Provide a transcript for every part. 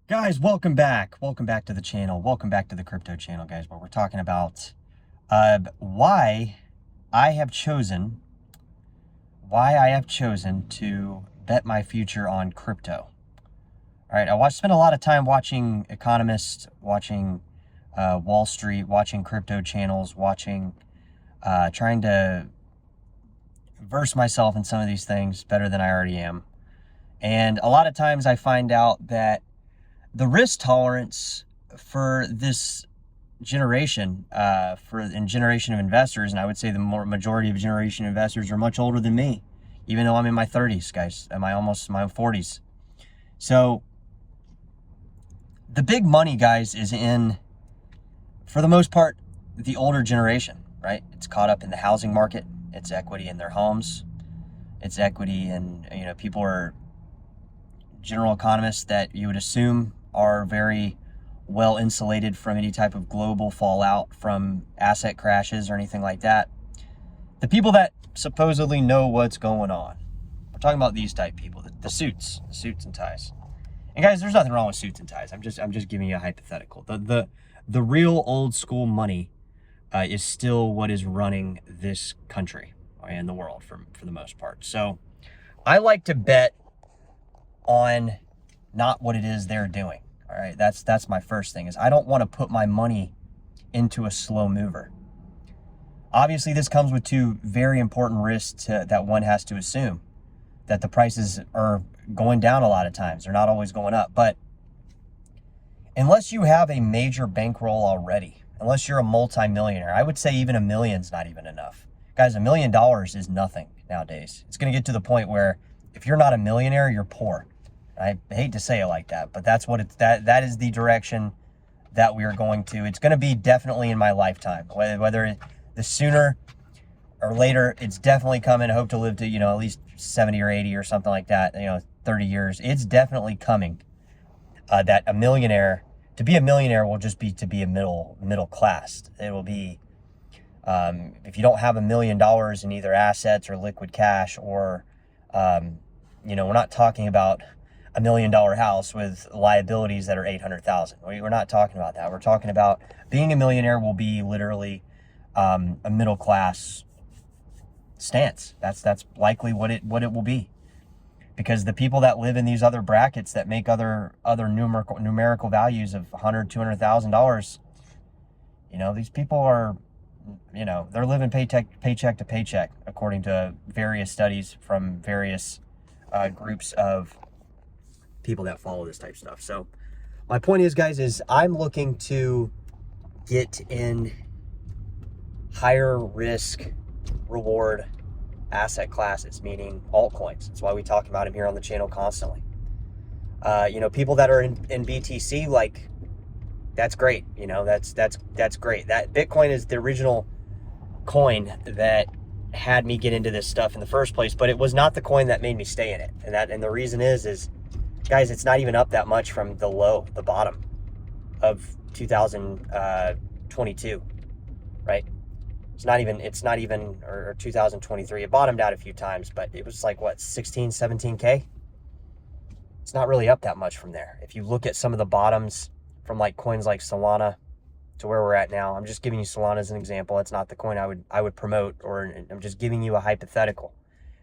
Guys, welcome back. Welcome back to the channel. Welcome back to the crypto channel, guys, where we're talking about why I have chosen to bet my future on crypto. All right, spent a lot of time watching economists, watching Wall Street, watching crypto channels, trying to verse myself in some of these things better than I already am. And a lot of times I find out that the risk tolerance for this generation, generation of investors, and I would say the majority of generation investors are much older than me, even though I'm in my 30s, guys, and almost my 40s. So the big money, guys, is in, for the most part, the older generation, right? It's caught up in the housing market. It's equity in their homes. It's equity in, people are general economists that you would assume are very well insulated from any type of global fallout from asset crashes or anything like that. The people that supposedly know what's going on. We're talking about these type people, the suits and ties. And guys, there's nothing wrong with suits and ties. I'm just giving you a hypothetical. The real old school money is still what is running this country and the world for the most part. So I like to bet on not what it is they're doing. All right, that's my first thing, is I don't want to put my money into a slow mover. Obviously, this comes with two very important risks that one has to assume, that the prices are going down a lot of times. They're not always going up. But unless you have a major bankroll already, unless you're a multimillionaire, I would say even $1 million's not even enough. Guys, $1 million is nothing nowadays. It's going to get to the point where if you're not a millionaire, you're poor. I hate to say it like that, but that's what that is the direction that we are going to. It's going to be definitely in my lifetime, whether the sooner or later, it's definitely coming. I hope to live to, at least 70 or 80 or something like that, 30 years. It's definitely coming. That to be a millionaire will just be to be a middle class. It will be, if you don't have $1 million in either assets or liquid cash, or, we're not talking about $1 million house with liabilities that are $800,000. We're not talking about that. We're talking about being a millionaire will be literally a middle class stance. That's likely what it will be, because the people that live in these other brackets that make other numerical values of $100,000, $200,000, these people are, they're living paycheck to paycheck, according to various studies from various groups of people that follow this type stuff. So my point is, guys, is I'm looking to get in higher risk reward asset classes, meaning altcoins. That's why we talk about them here on the channel constantly. People that are in BTC, like, that's great. That's great. That Bitcoin is the original coin that had me get into this stuff in the first place, but it was not the coin that made me stay in it. And the reason is guys, it's not even up that much from the bottom of 2022, right? It's not even, or 2023. It bottomed out a few times, but it was like, what, 16, 17K? It's not really up that much from there. If you look at some of the bottoms from like coins like Solana to where we're at now, I'm just giving you Solana as an example. It's not the coin I would promote, or I'm just giving you a hypothetical,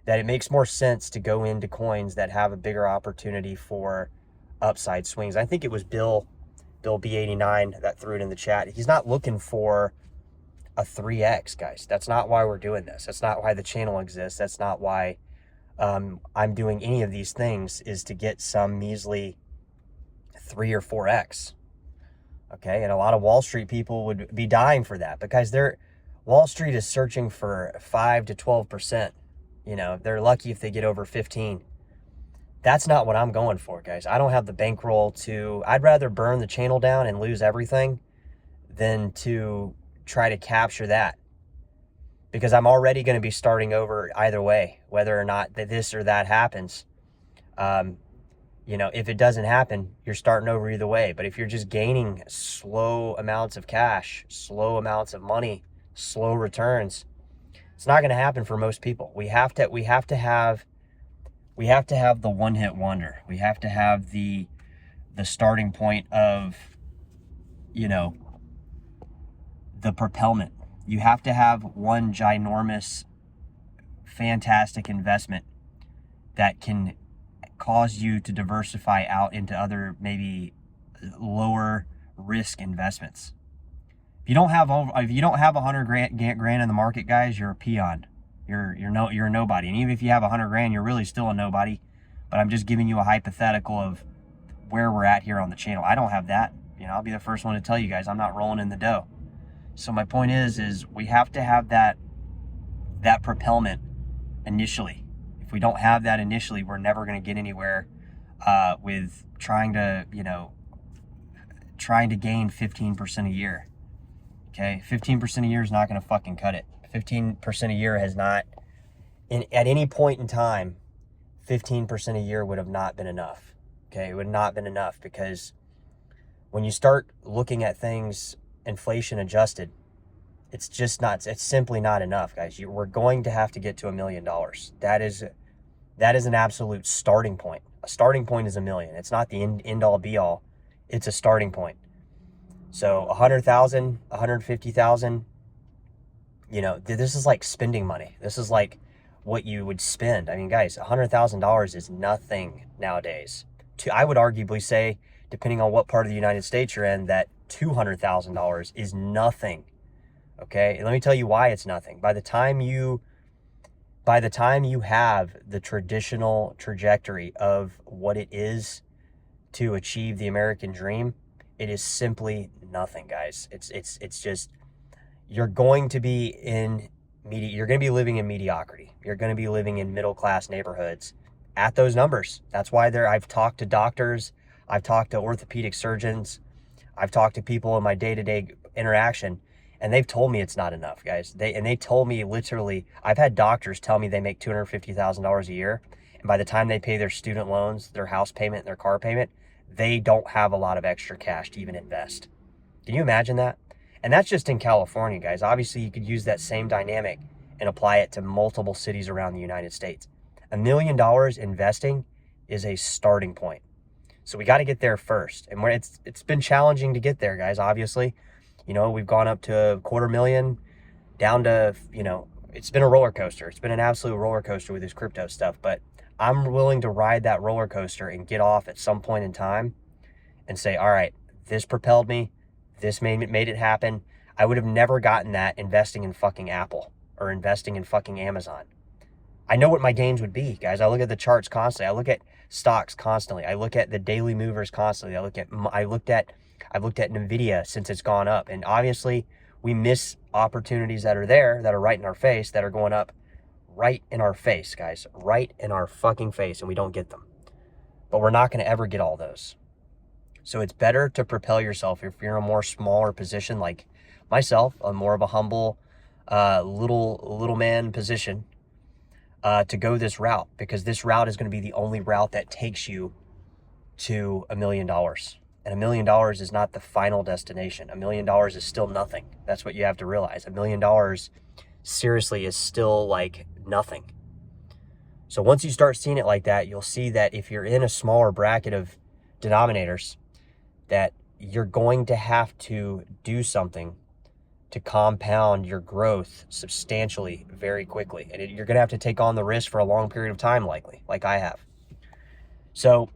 that it makes more sense to go into coins that have a bigger opportunity for upside swings. I think it was Bill B89 that threw it in the chat. He's not looking for a 3x, guys. That's not why we're doing this. That's not why the channel exists. That's not why I'm doing any of these things, is to get some measly 3 or 4x. Okay, and a lot of Wall Street people would be dying for that, because Wall Street is searching for 5 to 12%. They're lucky if they get over 15. That's not what I'm going for, guys. I don't have the bankroll I'd rather burn the channel down and lose everything than to try to capture that, because I'm already going to be starting over either way, whether or not this or that happens. If it doesn't happen, you're starting over either way. But if you're just gaining slow amounts of cash, slow amounts of money, slow returns, it's not going to happen for most people. We have to have the one-hit wonder. We have to have the the starting point of, you know, the propellant. You have to have one ginormous, fantastic investment that can cause you to diversify out into other maybe lower risk investments. If you don't have 100 grand in the market, guys, you're a peon. You're a nobody. And even if you have 100 grand, you're really still a nobody. But I'm just giving you a hypothetical of where we're at here on the channel. I don't have that. You know, I'll be the first one to tell you guys I'm not rolling in the dough. So my point is we have to have that propellant initially. If we don't have that initially, we're never going to get anywhere with trying to gain 15% a year. Okay, 15% a year is not going to fucking cut it. 15% a year has not, at any point in time, 15% a year would have not been enough. Okay, it would not have been enough, because when you start looking at things inflation adjusted, it's simply not enough, guys. We're going to have to get to $1 million. That is an absolute starting point. A starting point is $1 million. It's not the end all be all. It's a starting point. So 100,000, 150,000, you know, this is like spending money. This is like what you would spend. I mean, guys, $100,000 is nothing nowadays. I would arguably say, depending on what part of the United States you're in, that $200,000 is nothing. Okay, and let me tell you why it's nothing. By the time you have the traditional trajectory of what it is to achieve the American dream, it is simply nothing, guys. It's just, you're going to be living in mediocrity. You're going to be living in middle class neighborhoods at those numbers. That's why I've talked to doctors, I've talked to orthopedic surgeons, I've talked to people in my day-to-day interaction, and they've told me it's not enough, guys. They told me, literally, I've had doctors tell me they make $250,000 a year, and by the time they pay their student loans, their house payment, their car payment, they don't have a lot of extra cash to even invest. Can you imagine that? And that's just in California, guys. Obviously, you could use that same dynamic and apply it to multiple cities around the United States. $1 million investing is a starting point. So we got to get there first. And it's been challenging to get there, guys, obviously. You know, we've gone up to $250,000, down to, you know, it's been a roller coaster. It's been an absolute roller coaster with this crypto stuff. But I'm willing to ride that roller coaster and get off at some point in time and say, all right, this propelled me. This made it happen. I would have never gotten that investing in fucking Apple or investing in fucking Amazon. I know what my gains would be, guys. I look at the charts constantly. I look at stocks constantly. I look at the daily movers constantly. I've looked at Nvidia since it's gone up. And obviously we miss opportunities that are there, that are right in our face, that are going up right in our face, guys, right in our fucking face, and we don't get them. But we're not going to ever get all those. So it's better to propel yourself if you're in a more smaller position like myself, a more of a humble little man position, to go this route, because this route is going to be the only route that takes you to $1 million. And $1 million is not the final destination. $1 million is still nothing. That's what you have to realize. $1 million seriously is still like nothing. So once you start seeing it like that, you'll see that if you're in a smaller bracket of denominators, that you're going to have to do something to compound your growth substantially very quickly. And you're going to have to take on the risk for a long period of time, likely, like I have. So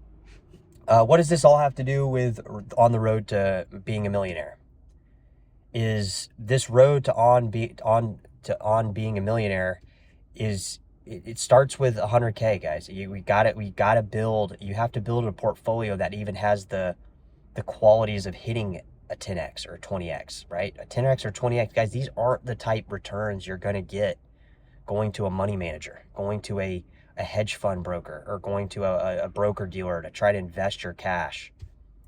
what does this all have to do with on the road to being a millionaire? Is this road to on being a millionaire is, it starts with 100K, guys. You have to build a portfolio that even has the qualities of hitting a 10x or a 20x, right? A 10x or 20x, guys, these aren't the type returns you're going to get going to a money manager, going to a hedge fund broker, or going to a broker dealer to try to invest your cash.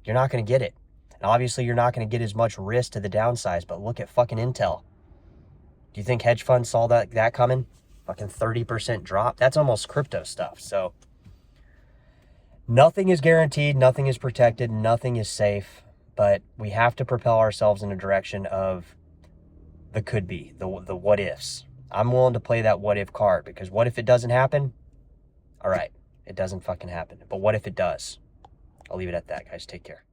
You're not going to get it. And obviously you're not going to get as much risk to the downsides, but look at fucking Intel. Do you think hedge funds saw that coming? Fucking 30% drop. That's almost crypto stuff. So nothing is guaranteed, nothing is protected, nothing is safe, but we have to propel ourselves in a direction of the could be, the what ifs. I'm willing to play that what if card, because what if it doesn't happen? All right, it doesn't fucking happen. But what if it does? I'll leave it at that, guys. Take care.